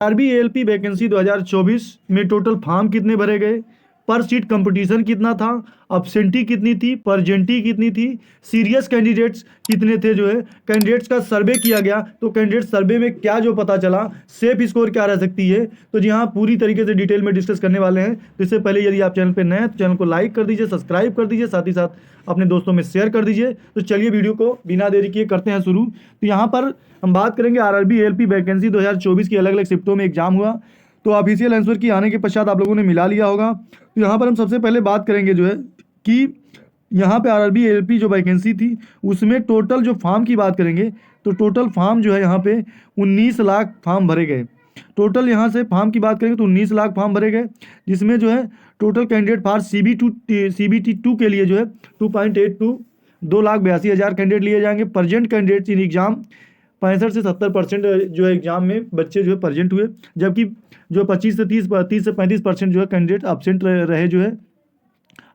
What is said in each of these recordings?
RB ALP vacancy 2024 में total form कितने भरे गए, पर सीट कंपटीशन कितना था, अब्सेंटी कितनी थी, परजेंटी कितनी थी, सीरियस कैंडिडेट्स कितने थे, जो है कैंडिडेट्स का सर्वे किया गया तो कैंडिडेट सर्वे में क्या जो पता चला, सेफ स्कोर क्या रह सकती है, तो जी हाँ पूरी तरीके से डिटेल में डिस्कस करने वाले हैं। तो इससे पहले यदि आप चैनल पर नए हैं तो चैनल को लाइक कर दीजिए, सब्सक्राइब कर दीजिए, साथ ही साथ अपने दोस्तों में शेयर कर दीजिए। तो चलिए वीडियो को बिना देरी किए करते हैं शुरू। तो यहाँ पर हम बात करेंगे आरआरबी एएलपी वैकेंसी 2024 की अलग अलग शिफ्टों में एग्जाम हुआ, तो ऑफिशियल आंसर की आने के पश्चात आप लोगों ने मिला लिया होगा। तो यहाँ पर हम सबसे पहले बात करेंगे जो है कि यहाँ पे आरआरबी एएलपी जो वैकेंसी थी उसमें टोटल जो फॉर्म की बात करेंगे तो टोटल फॉर्म जो है यहाँ पे 19 लाख फॉर्म भरे गए। टोटल यहाँ से फॉर्म की बात करेंगे तो 19 लाख फॉर्म भरे गए, जिसमें जो है टोटल कैंडिडेट फॉर CBT2 के लिए जो है 2.82 2,82,000 कैंडिडेट लिए जाएंगे। प्रजेंट कैंडिडेट्स इन एग्जाम 65 से 70% जो है एग्जाम में बच्चे जो है प्रजेंट हुए, जबकि जो 25 से 30 से 35% जो है कैंडिडेट एब्सेंट रहे जो है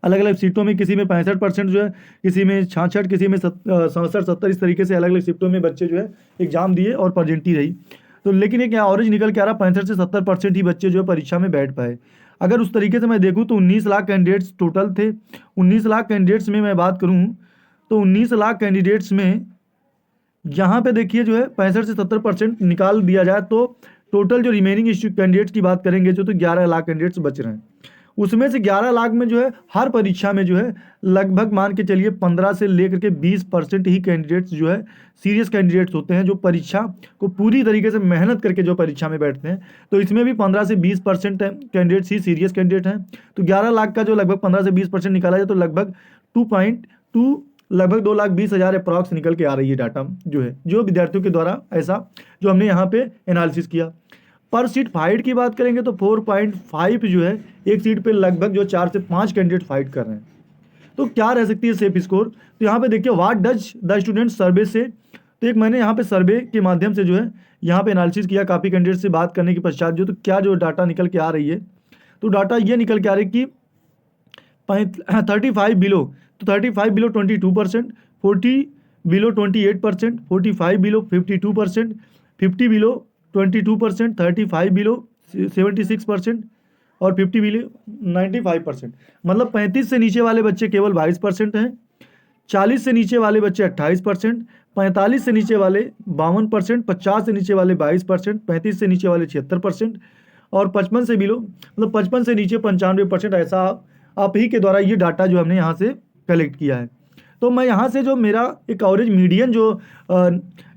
अलग अलग सीटों में। किसी में 65% जो है, किसी में 66, किसी में 67, 70, इस तरीके से अलग अलग शिफ्टों में बच्चे जो है एग्जाम दिए और प्रजेंट ही रही। तो लेकिन एक एवरेज निकल के आ रहा 65 से 70% ही बच्चे जो है परीक्षा में बैठ पाए। अगर उस तरीके से मैं देखूँ तो 19 लाख कैंडिडेट्स टोटल थे। 19 लाख कैंडिडेट्स में मैं बात करूँ तो 19 लाख कैंडिडेट्स में यहाँ पे देखिए जो है 65 से 70% निकाल दिया जाए तो टोटल जो रिमेनिंग कैंडिडेट्स की बात करेंगे जो तो 11 लाख कैंडिडेट्स बच रहे हैं। उसमें से 11 लाख में जो है हर परीक्षा में जो है लगभग मान के चलिए 15 से लेकर के 20% ही कैंडिडेट्स जो है सीरियस कैंडिडेट्स होते हैं, जो परीक्षा को पूरी तरीके से मेहनत करके जो परीक्षा में बैठते हैं। तो इसमें भी 15 से 20% कैंडिडेट्स ही सीरियस कैंडिडेट हैं। तो 11 लाख का जो लगभग 15 से 20% निकाला जाए तो लगभग 2.2 लगभग 2,20,000 अप्रॉक्स निकल के आ रही है डाटा जो है, जो विद्यार्थियों के द्वारा ऐसा जो हमने यहाँ पे एनालिसिस किया। पर सीट फाइट की बात करेंगे तो 4.5 जो है एक सीट पे लगभग जो 4 से 5 कैंडिडेट फाइट कर रहे हैं। तो क्या रह सकती है सेफ स्कोर, तो यहाँ पे देखिए व्हाट डज द स्टूडेंट सर्वे से, तो एक मैंने यहाँ पे सर्वे के माध्यम से जो है यहाँ पे एनालिसिस किया काफ़ी कैंडिडेट से बात करने के पश्चात जो, तो क्या जो डाटा निकल के आ रही है, तो डाटा ये निकल के आ रही है कि 35 बिलो, तो 35 below 22%, 40 below 28%, 45 below 52%, 50 below 22%, 35 below 76% और 50 बिलो 95%। मतलब 35 से नीचे वाले बच्चे केवल 22% हैं, 40 से नीचे वाले बच्चे 28%, 45 से नीचे वाले 52%, 50 से नीचे वाले 22%, 35 से नीचे वाले 76% और 55 से बिलो मतलब 55 से नीचे 95%। ऐसा आप ही के द्वारा ये डाटा जो हमने यहाँ से कलेक्ट किया है। तो मैं यहाँ से जो मेरा एक एवरेज मीडियन जो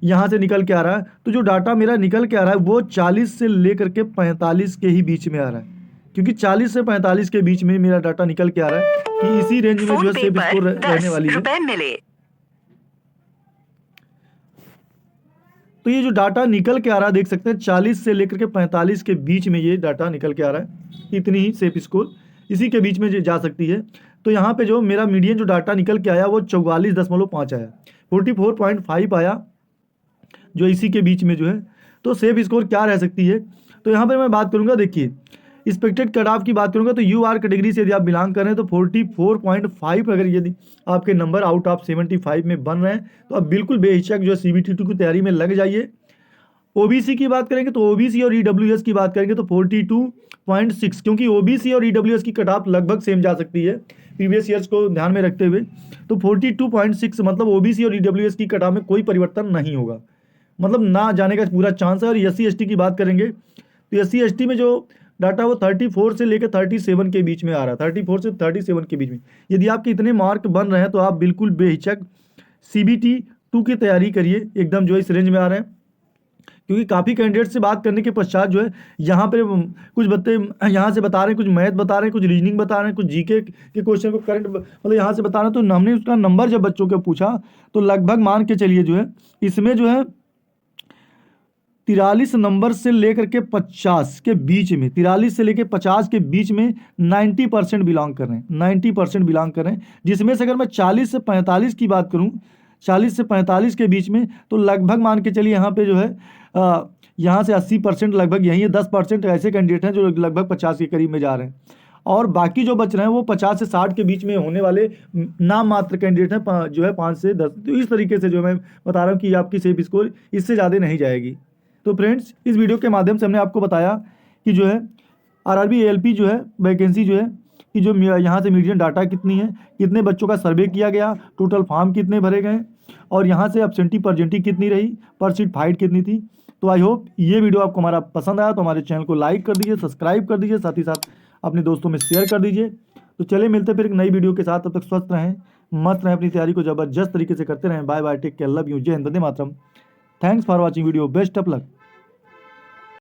यहाँ से निकल के आ रहा है, तो जो डाटा मेरा निकल के आ रहा है वो 40 से लेकर के 45 के ही बीच में आ रहा है, क्योंकि 40 से 45 के बीच में मेरा डाटा निकल के आ रहा है कि इसी रेंज में जो है सेफ स्कोर रहने वाली है। तो ये जो डाटा निकल के आ रहा है देख सकते हैं 40 से लेकर के 45 के बीच में ये डाटा निकल के आ रहा है, इतनी ही सेफ स्कोर इसी के बीच में जा सकती है। तो यहाँ पे जो मेरा मीडियन जो डाटा निकल के आया वो 44.5 आया, 44.5 आया जो इसी के बीच में जो है। तो सेफ स्कोर क्या रह सकती है, तो यहाँ पर मैं बात करूँगा, देखिए एक्सपेक्टेड कट ऑफ की बात करूँगा तो UR कैटेगरी से यदि आप बिलोंग कर रहे हैं तो 44.5 अगर यदि आपके नंबर आउट ऑफ 75 में बन रहे हैं तो आप बिल्कुल बेहिचक जो है CBT2 की तैयारी में लग जाइए। OBC की बात करेंगे तो OBC और EWS की बात करेंगे तो 42.6, क्योंकि OBC और EWS की कट ऑफ लगभग सेम जा सकती है प्रीवियस ईयर्स को ध्यान में रखते हुए। तो 42.6 मतलब OBC और EWS की कट ऑफ में कोई परिवर्तन नहीं होगा, मतलब ना जाने का पूरा चांस है। और SC ST की बात करेंगे तो SC ST में जो डाटा वो 34 से लेकर 37 के बीच में आ रहा है, 34 से 37 के बीच में। यदि आपके इतने मार्क बन रहे हैं तो आप बिल्कुल बेहिचक CBT2 की तैयारी करिए, एकदम जो इस रेंज में आ रहे हैं। क्योंकि काफ़ी कैंडिडेट से बात करने के पश्चात जो है यहाँ पे कुछ बच्चे यहाँ से बता रहे हैं, कुछ मैथ बता रहे हैं, कुछ रीजनिंग बता रहे हैं, कुछ जीके के क्वेश्चन को करंट मतलब यहाँ से बता रहे हैं। तो हमने उसका नंबर जब बच्चों को पूछा तो लगभग मान के चलिए जो है इसमें जो है 43 नंबर से लेकर के 50 के बीच में, 43 से लेकर 50 के बीच में 90% बिलोंग कर रहे हैं, 90% बिलोंग कर रहे हैं। जिसमें से अगर मैं 40 से 45 की बात करूं, 40 से 45 के बीच में, तो लगभग मान के चलिए यहाँ पे जो है यहाँ से 80% लगभग यही है, 10% ऐसे कैंडिडेट हैं जो लगभग 50 के करीब में जा रहे हैं। और बाकी जो बच रहे हैं वो 50 से 60 के बीच में होने वाले नाम मात्र कैंडिडेट हैं, जो है 5 से 10। तो इस तरीके से जो मैं बता रहा हूँ कि आपकी सेफ स्कोर इससे ज़्यादा नहीं जाएगी। तो फ्रेंड्स, इस वीडियो के माध्यम से हमने आपको बताया कि जो है आरआरबी एएलपी जो है वैकेंसी जो है कि जो यहाँ से मीडियन डाटा कितनी है, कितने बच्चों का सर्वे किया गया, टोटल फॉर्म कितने भरे गए और यहाँ से एब्सेंटी परजेंटी कितनी रही, पर सीट फाइट कितनी थी। तो आई होप ये वीडियो आपको हमारा पसंद आया तो हमारे चैनल को लाइक कर दीजिए, सब्सक्राइब कर दीजिए, साथ ही साथ अपने दोस्तों में शेयर कर दीजिए। तो चलिए मिलते फिर एक नई वीडियो के साथ, तब तक स्वस्थ रहें, मस्त रहें, अपनी तैयारी को जबरदस्त तरीके से करते रहें। Bye bye, take care, love you, जय हिंद, वंदे मातरम। Thanks for watching video, best of luck.